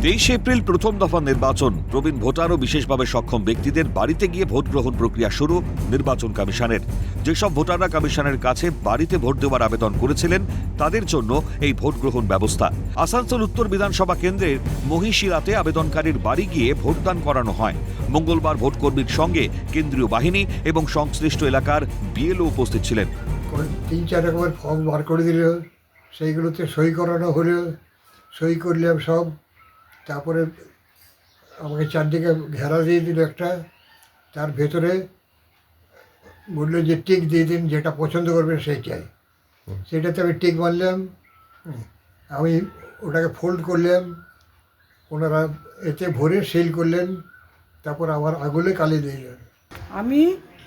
23 April প্রথম দফা নির্বাচন। প্রবীণ ভোটার ও বিশেষভাবে সক্ষম ব্যক্তিদের বাড়িতে গিয়ে ভোট গ্রহণ প্রক্রিয়া শুরু নির্বাচন কমিশনের। যেসব ভোটাররা কমিশনের কাছে বাড়িতে ভোট দেওয়ার আবেদন করেছিলেন তাদের জন্য এই ভোট গ্রহণ ব্যবস্থা। আসানসোল উত্তর বিধানসভা কেন্দ্রের মহিশিলাতে আবেদনকারীর বাড়ি গিয়ে ভোটদান করানো হয়। মঙ্গলবার ভোটকর্মীর সঙ্গে কেন্দ্রীয় বাহিনী এবং সংশ্লিষ্ট এলাকার বিএলও উপস্থিত ছিলেন। 3-4 রকমের ফর্ম বার করে দিল, সেইগুলোতে সই করানো হলো, সই করলাম সব। তারপরে আমাকে চারদিকে ঘেরা দিয়ে দিল একটা, তার ভেতরে বললো যে টিক দিয়ে দিন, যেটা পছন্দ করবেন সেইটাই। সেটাতে আমি টিক মারলাম। আমি ওটাকে ফোল্ড করলাম, ওনারা এতে ভরে সিল করলেন, তারপর আমার আঙুলে কালি দিলেন। আমি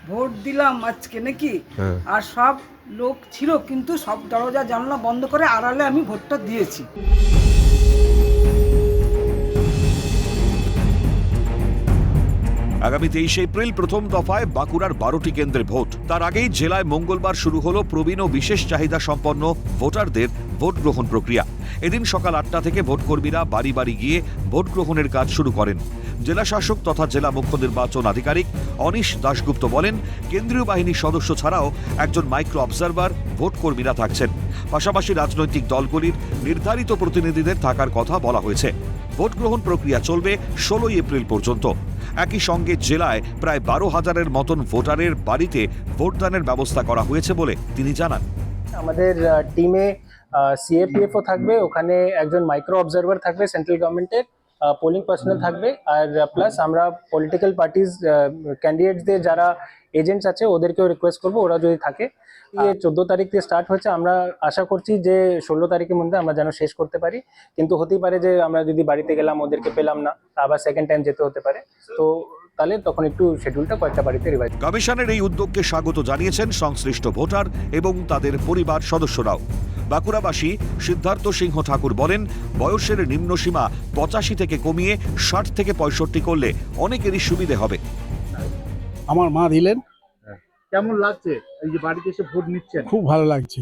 ভোট দিলাম আজকে নাকি, আর সব লোক ছিল কিন্তু সব দরজা জানলা বন্ধ করে আড়ালে আমি ভোটটা দিয়েছি। আগামী 23 এপ্রিল প্রথম দফায় বাঁকুড়ার 12টি কেন্দ্রে ভোট। তার আগেই জেলায় মঙ্গলবার শুরু হলো প্রবীণ ও বিশেষ চাহিদা সম্পন্ন ভোটারদের ভোট গ্রহণ প্রক্রিয়া। এদিন সকাল 8টা থেকে ভোটকর্মীরা বাড়ি বাড়ি গিয়ে ভোট গ্রহণের কাজ শুরু করেন। জেলা শাসক তথা জেলা মুখ্য নির্বাচন আধিকারিক অনিশ দাশগুপ্ত বলেন, কেন্দ্রীয় বাহিনীর সদস্য ছাড়াও একজন মাইক্রো অবজারভার ভোটকর্মীরা থাকছেন। পাশাপাশি রাজনৈতিক দলগুলির নির্ধারিত প্রতিনিধিদের থাকার কথা বলা হয়েছে। ভোট গ্রহণ প্রক্রিয়া চলবে 16 এপ্রিল পর্যন্ত। একই সঙ্গে জেলায় প্রায় 12,000-এর মতন ভোটারের বাড়িতে ভোটদানের ব্যবস্থা করা হয়েছে বলে তিনি জানান। আমাদের টিমে সিএপিএফও থাকবে, ওখানে একজন মাইক্রো অবজারভার থাকবে, সেন্ট্রাল গভর্নমেন্টের পোলিং পার্সোনাল থাকবে, আর প্লাস আমরা পলিটিক্যাল পার্টিজ ক্যান্ডিডেটসদের যারা এজেন্টস আছে ওদেরকেও রিকোয়েস্ট করবো ওরা যদি থাকে। 14 তারিখ থেকে স্টার্ট হয়েছে, আমরা আশা করছি যে 16 তারিখের মধ্যে আমরা যেন শেষ করতে পারি। কিন্তু হতেই পারে যে আমরা যদি বাড়িতে গেলাম ওদেরকে পেলাম না, আবার সেকেন্ড টাইম যেতে হতে পারে, তো তাহলে তখন একটু শিডিউলটা কয়েকটা বাড়িতে রিভাইজ। কমিশনের এই উদ্যোগকে স্বাগত জানিয়েছেন সংশ্লিষ্ট ভোটার এবং তাদের পরিবার সদস্যরাও। বাঁকুড়াবাসী সিদ্ধার্থ সিংহ ঠাকুর বলেন, বয়সের নিম্নসীমা 85 থেকে কমিয়ে 60 থেকে 65 করলে অনেকেরই সুবিধে হবে। আমার মা দিলেন। কেমন লাগছে এই যে বাড়িতে এসে ভোট নিচ্ছেন? খুব ভালো লাগছে।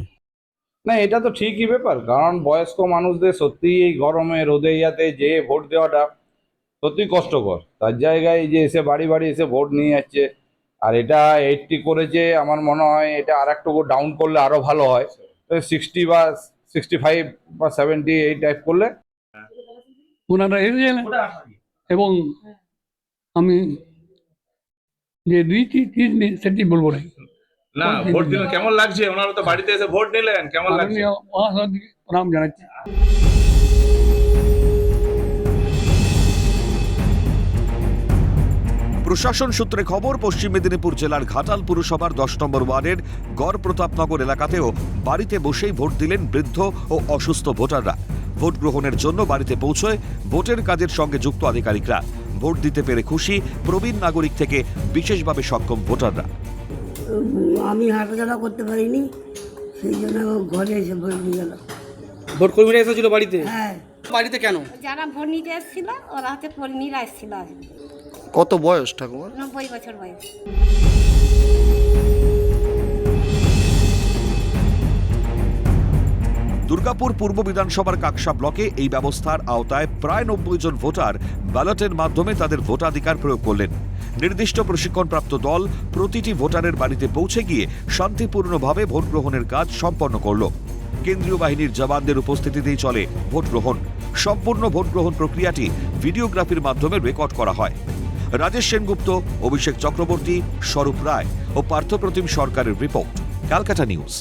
না, এটা তো ঠিকই ব্যাপার, কারণ বয়স্ক মানুষদের সত্যি এই গরমে রোদে ইয়াতে যে ভোট দেওয়াটা সত্যি কষ্টকর। তার জায়গায় যে এসে বাড়ি বাড়ি এসে ভোট নিয়ে যাচ্ছে, আর এটা 80 করেছে, আমার মনে হয় এটা আর একটু ডাউন করলে আরো ভালো হয়। 60 বা 65 বা 70 এই টাইপ করলে ওনারা এসেছেন এবং আমি যে দুইটি সেটি বলবো না। না, ভোট দিলেন, কেমন লাগছে? ওনারা তো বাড়িতে এসে ভোট নিলেন, কেমন লাগছে? প্রণাম জানাচ্ছি। প্রশাসন সূত্রে খবর, পশ্চিম মেদিনীপুর জেলার ঘাটাল পুরসভার 10 নম্বর ওয়ার্ডের গড় প্রতাপনগর এলাকাতেও বাড়িতে বসেই ভোট দিলেন বৃদ্ধ ও অসুস্থ ভোটাররা। ভোট গ্রহণের জন্য বাড়িতে পৌঁছয় ভোটের কাজের সঙ্গে যুক্ত আধিকারিকরা। ভোট দিতে পেরে খুশি প্রবীণ নাগরিক থেকে বিশেষভাবে সক্ষম ভোটাররা। আমি হাঁটাচলা করতে পারিনি, সেই জন্য ঘরে এসে ভোট দিয়ে গেল। ভোট কর্মীরা এসেছিল বাড়িতে? হ্যাঁ। বাড়িতে কেন? যারা ভোট নিতে এসেছিল ওরা হাতে কর্মীরা এসেছিল। কত বয়স ঠাকুমার? 90 বছর বয়স। দুর্গাপুর পূর্ব বিধানসভার কাকসা ব্লকে এই ব্যবস্থার আওতায় প্রায় 90 জন ভোটার ব্যালটের মাধ্যমে তাদের ভোটাধিকার প্রয়োগ করলেন। নির্দিষ্ট প্রশিক্ষণপ্রাপ্ত দল প্রতিটি ভোটারের বাড়িতে পৌঁছে গিয়ে শান্তিপূর্ণভাবে ভোট গ্রহণের কাজ সম্পন্ন করল। কেন্দ্রীয় বাহিনীর জওয়ানদের উপস্থিতিতেই চলে ভোট গ্রহণ। সম্পূর্ণ ভোট গ্রহণ প্রক্রিয়াটি ভিডিওগ্রাফির মাধ্যমে রেকর্ড করা হয়। রাজেশ সেনগুপ্ত, অভিষেক চক্রবর্তী, স্বরূপ রায় ও পার্থপ্রতিম সরকারের রিপোর্ট, ক্যালকাটা নিউজ।